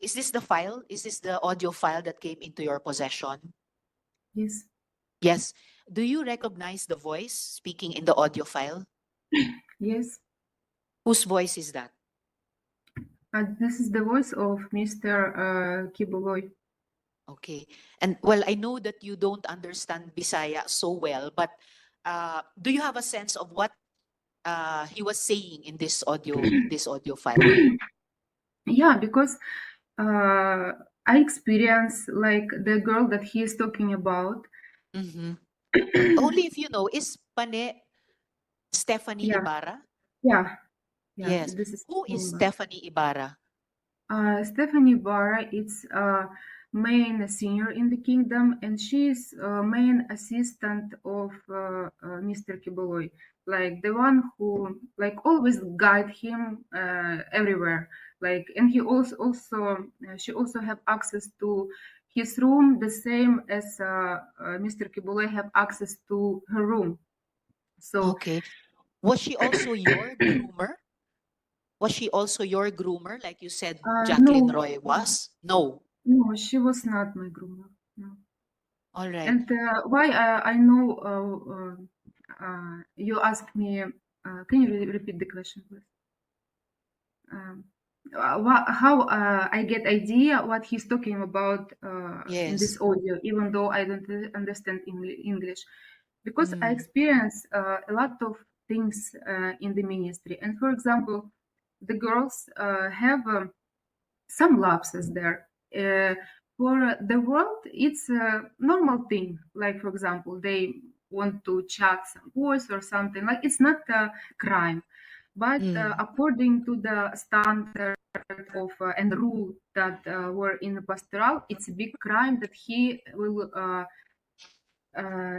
is this the file? Is this the audio file that came into your possession? Yes. Yes. Do you recognize the voice speaking in the audio file? Yes. Whose voice is that? This is the voice of Mr. Quiboloy. Okay. And well, I know that you don't understand Bisaya so well, but do you have a sense of what he was saying in this audio file? Yeah, because I experienced like the girl that he is talking about. Mm-hmm. Only if you know, is Pane Stephanie Yeah. Ibarra? Yeah. Yes. This is Who is Ibarra. Stephanie Ibarra? Stephanie Ibarra is main senior in the kingdom, and she is main assistant of Mr. Quiboloy, like the one who like always guide him everywhere. Like, and he she also have access to his room the same as Mr. Quiboloy have access to her room. So Okay. Was she also your groomer? Was she also your groomer, like you said Jacqueline no. Roy was? No. No, she was not my groomer. No. All right. And why I know you asked me, can you repeat the question, please? How I get idea what he's talking about in this audio, even though I don't understand English, because I experience a lot of things in the ministry. And for example, the girls have some lapses there. For the world, it's a normal thing. Like, for example, they want to chat some boys or something. Like, it's not a crime. But according to the standard of and rule that were in the pastoral, it's a big crime that he will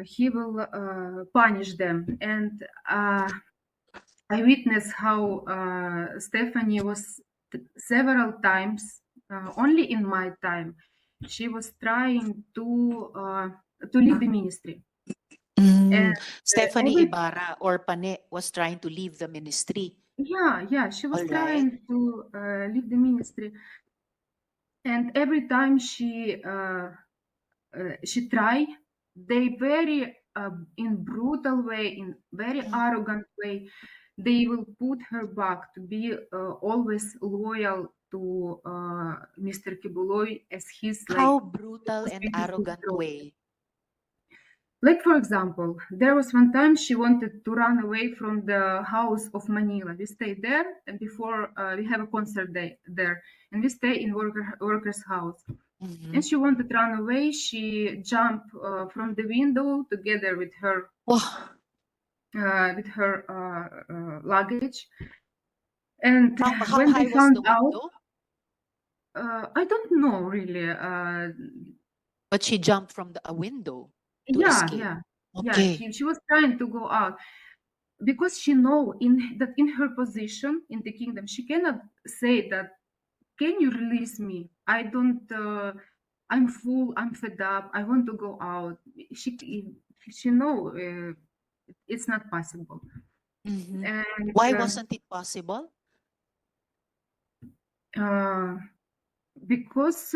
he will punish them. And I witnessed how Stephanie was several times, only in my time, she was trying to leave the ministry. And Stephanie every Ibarra or Pane was trying to leave the ministry. yeah, she was All right. trying to leave the ministry, and every time she tried, they very in brutal way, in very arrogant way, they will put her back to be always loyal to Mr. Quiboloy as his How brutal and spiritual arrogant control. way. Like, for example, there was one time she wanted to run away from the house of Manila. We stayed there, and before we have a concert there, and we stay in worker's house. Mhm. And she wanted to run away. She jumped from the window together with her Wow. luggage. And How when high they was found the out, window? I don't know really. But she jumped from a window to Yeah, escape. yeah. Okay. She was trying to go out because she know that in her position in the kingdom, she cannot say that, can you release me? I don't, I'm full, I'm fed up, I want to go out. She know it's not possible. Mhm. And Why wasn't it possible? because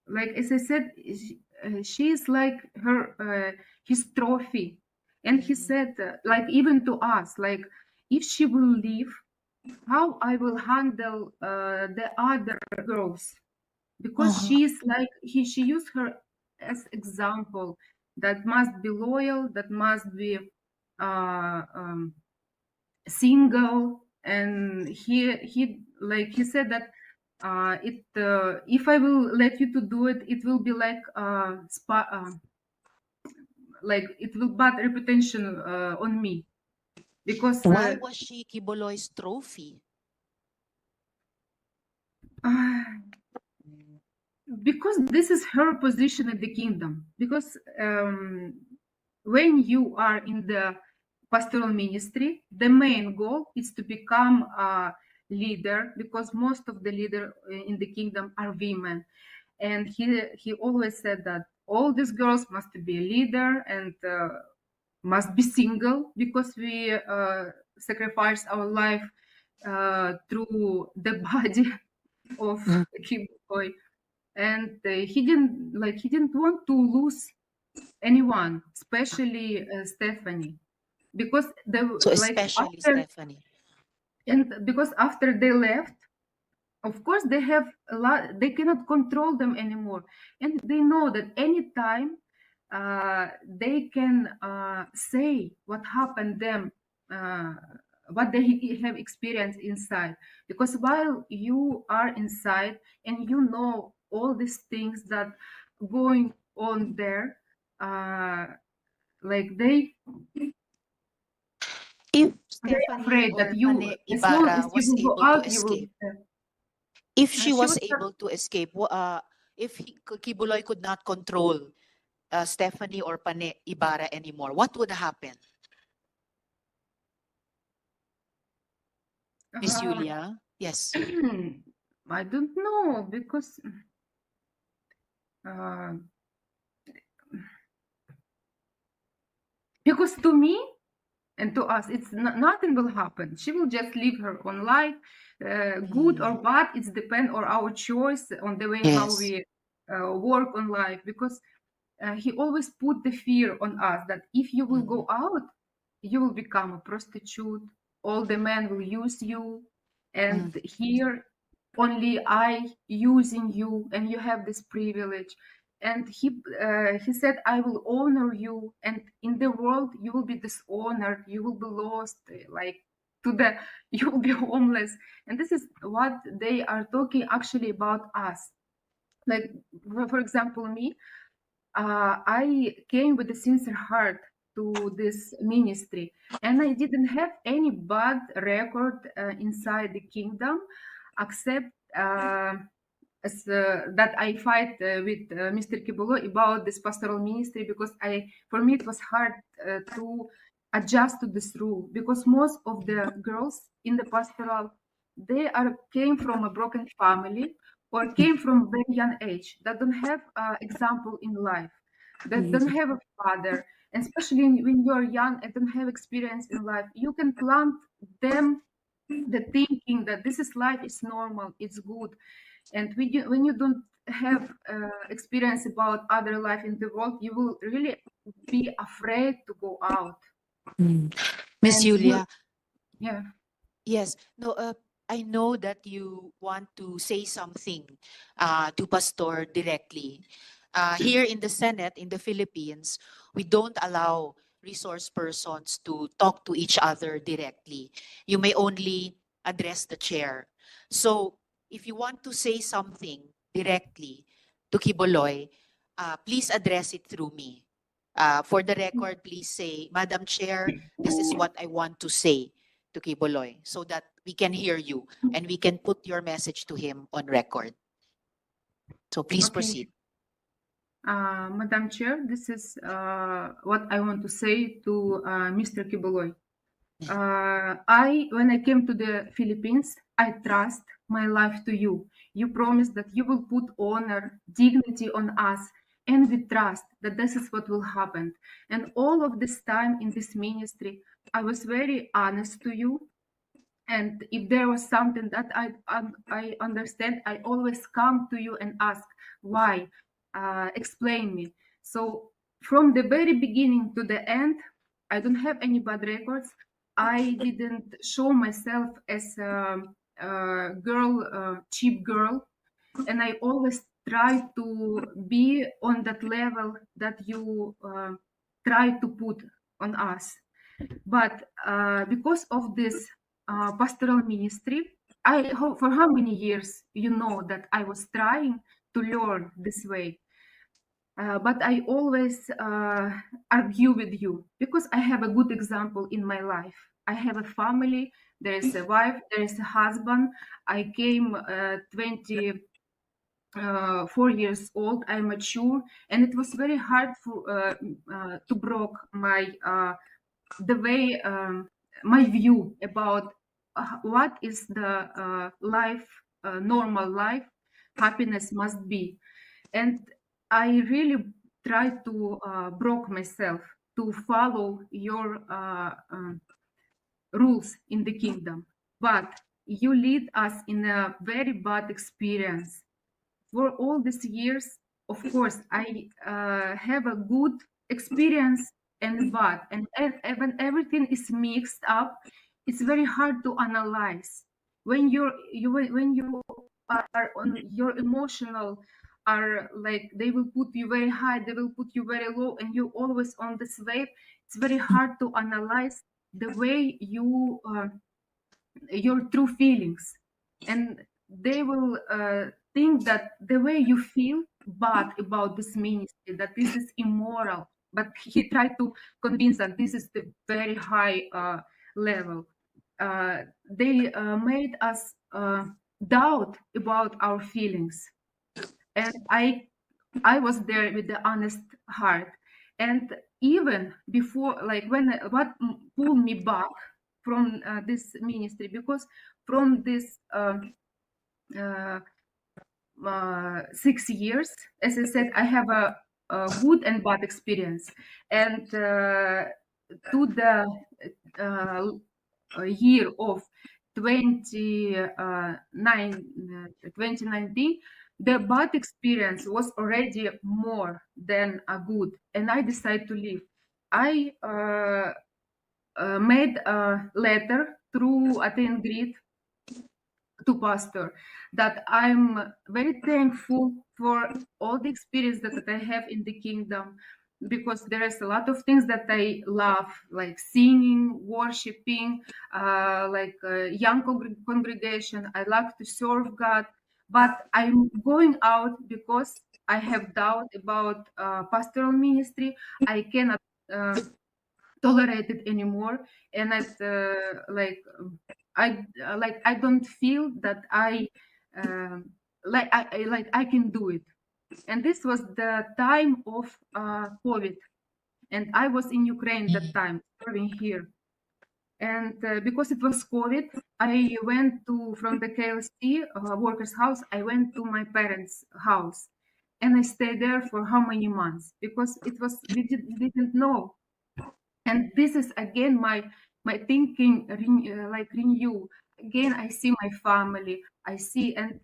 like as I said, she is like his trophy. And he said, like even to us, like if she will leave, how I will handle the other girls, because Uh-huh. she is like she used her as example that must be loyal, that must be single. And he like he said that if I will let you to do it, it will be like like it will bad reputation on me, because Why was she Quiboloy's trophy? because this is her position in the kingdom. Because when you are in the pastoral ministry, the main goal is to become a leader, because most of the leader in the kingdom are women. And he always said that all these girls must be a leader and must be single, because we sacrifice our life through the body of Quiboloy. And he didn't want to lose anyone, especially Stephanie, because So like especially after, Stephanie. and because after they left, of course they have a lot, they cannot control them anymore, and they know that anytime they can say what happened them, what they have experienced inside. Because while you are inside and you know all these things that going on there, like they If very Stephanie afraid or that you, Pane as long as Ibarra you was will go able to out, you will escape, if she she was was able to escape, if Quiboloy could not control Stephanie or Pane Ibarra anymore, what would happen? Miss Julia? Yes. I don't know, because uh, to me and to us, it's nothing will happen. She will just live her own life, good or bad. It's depend on our choice, on the way how Yes. we work on life. Because he always put the fear on us that if you will go out, you will become a prostitute. All the men will use you, and here only I using you, and you have this privilege. And he said, I will honor you, and in the world you will be dishonored, you will be lost, like to the you will be homeless. And this is what they are talking actually about us. Like, for example, me, I came with a sincere heart to this ministry, and I didn't have any bad record inside the kingdom, except that I fight with Mr. Quiboloy about this pastoral ministry, because for me it was hard to adjust to this rule, because most of the girls in the pastoral, they came from a broken family or came from very young age, that don't have example in life, that don't have a father, and especially when you're young and don't have experience in life, you can plant them the thinking that this is life, is normal, it's good. And when you don't have experience about other life in the world, you will really be afraid to go out. Miss And Julia, yeah. yes, no, I know that you want to say something to Pastor directly. Here in the Senate, in the Philippines, we don't allow resource persons to talk to each other directly. You may only address the chair. So if you want to say something directly to Quiboloy, please address it through me. For the record, please say, Madam Chair, this is what I want to say to Quiboloy, so that we can hear you and we can put your message to him on record. So please Okay. proceed. Madam Chair, this is what I want to say to Mr. Quiboloy. When I came to the Philippines, I trust my life to you. You promised that you will put honor, dignity on us, and we trust that this is what will happen. And all of this time in this ministry, I was very honest to you. And if there was something that I understand, I always come to you and ask why, explain me. So from the very beginning to the end, I don't have any bad records. I didn't show myself as a girl, cheap girl, and I always try to be on that level that you try to put on us. But because of this pastoral ministry, for how many years you know that I was trying to learn this way. But I always argue with you because I have a good example in my life. I have a family, there is a wife, there is a husband. I came 24 years old, I'm mature, and it was very hard to break my the way my view about what is the life, normal life, happiness must be. And I really try to broke myself to follow your rules in the kingdom. But you lead us in a very bad experience. For all these years, of course, I have a good experience and bad. And when everything is mixed up, it's very hard to analyze. When you are on your emotional are like, they will put you very high, they will put you very low, and you're always on this wave. It's very hard to analyze the way you your true feelings, and they will think that the way you feel bad about this ministry, that this is immoral, but he tried to convince that this is the very high level. They made us doubt about our feelings, and I was there with the honest heart. And even before, like what pulled me back from this ministry, because from this 6 years, as I said, I have a good and bad experience. And to the year of 2019, the bad experience was already more than a good, and I decided to leave. I made a letter through Aten Grid to pastor that I'm very thankful for all the experience that I have in the kingdom, because there is a lot of things that I love, like singing, worshiping, young congregation. I love to serve God, but I'm going out because I have doubt about pastoral ministry. I cannot tolerate it anymore, and I don't feel that I like I can do it. And this was the time of COVID, and I was in Ukraine that time, serving here. And because it was COVID, I went from the KOJC workers' house, I went to my parents' house. And I stayed there for how many months? Because we didn't know. And this is again my thinking like renew. Again, I see my family. I see, and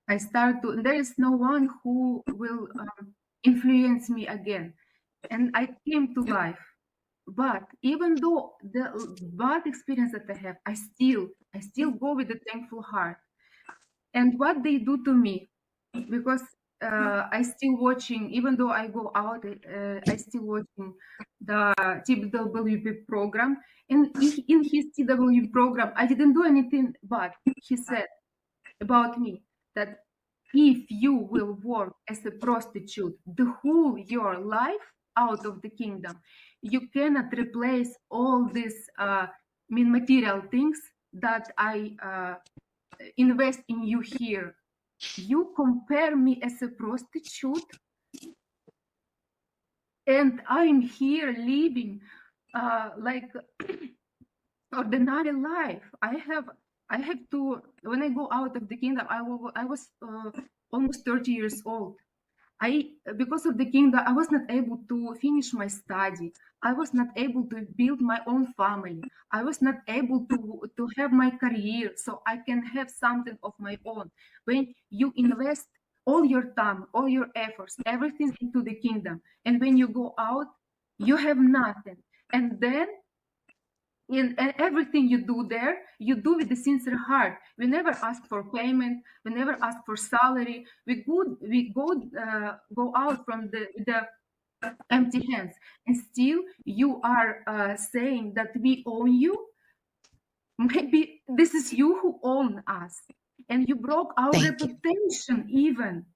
I start to. There is no one who will influence me again, and I came to life. But even though the bad experience that I have, I still go with a thankful heart. And what they do to me, because I still watching, even though I go out, I still watching the TWP program. And in his TWP program, I didn't do anything, but he said about me that if you will work as a prostitute the whole your life out of the kingdom, you cannot replace all these material things that I invest in you here. You compare me as a prostitute, and I'm here living like ordinary life. I have to, when I go out of the kingdom, I was almost 30 years old. Because of the kingdom, I was not able to finish my study. I was not able to build my own family. I was not able to have my career so I can have something of my own. When you invest all your time, all your efforts, everything into the kingdom, and when you go out, you have nothing. And then and everything you do there, you do with a sincere heart. We never ask for payment. We never ask for salary. We go out from the empty hands, and still you are saying that we own you. Maybe this is you who own us, and you broke our Thank you. reputation even.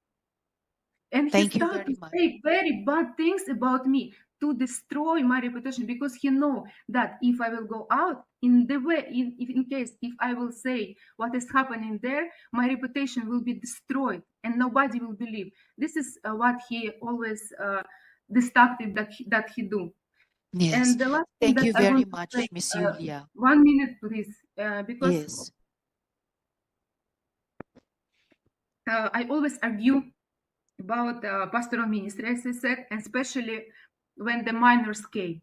And Thank he you started very to much. say very bad things about me to destroy my reputation, because he know that if I will go out in the way, in case if I will say what is happening there, my reputation will be destroyed and nobody will believe. This is what he always destructive that he do. Yes. And the last thing Thank that you I very want to much, say, Miss Yulia. 1 minute, please, because Yes. I always argue about pastoral ministry, as I said, and especially when the minors came,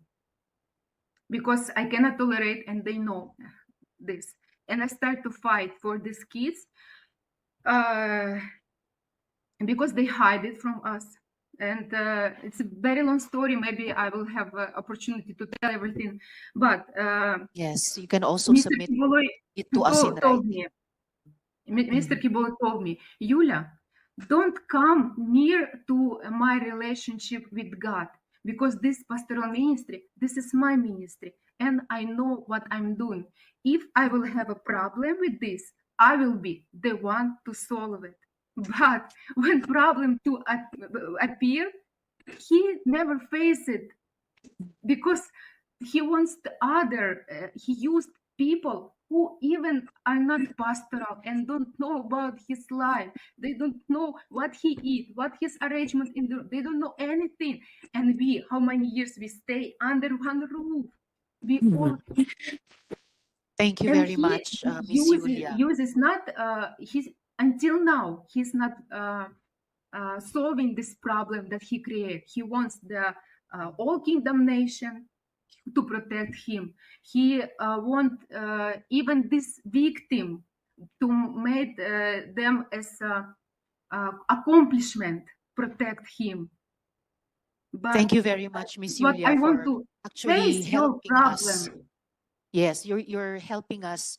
because I cannot tolerate, and they know this. And I start to fight for these kids because they hide it from us. And it's a very long story. Maybe I will have an opportunity to tell everything. But Yes, you can also Mr. submit Quiboloy it to us in told writing. me, Mr. Quiboloy told me, Yulia, don't come near to my relationship with God, because this pastoral ministry, this is my ministry, and I know what I'm doing. If I will have a problem with this, I will be the one to solve it. But when problem to appear, he never face it, because he wants the other. He used people who even are not pastoral and don't know about his life. They don't know what he eat, what his arrangement in the. They don't know anything. And we, how many years we stay under one roof? We all. Thank you And very he much, Miss Yulia. uses not. He's until now. He's not. Solving this problem that he created. He wants the all kingdom nation to protect him. He wants even this victim to make them as accomplishment protect him. But Thank you very much, Miss what I Yulia, want for to actually face your helping us. problem. Yes, you're helping us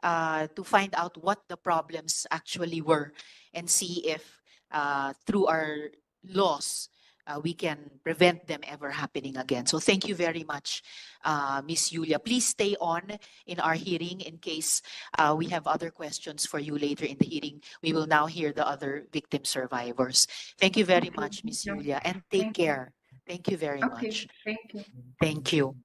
to find out what the problems actually were and see if through our laws we can prevent them ever happening again. So thank you very much, Miss Yulia. Please stay on in our hearing in case we have other questions for you later in the hearing. We will now hear the other victim survivors. Thank you very Okay, much, Miss thank you. Yulia, and take Thank you. care. Thank you very Okay, much. thank you. Thank you.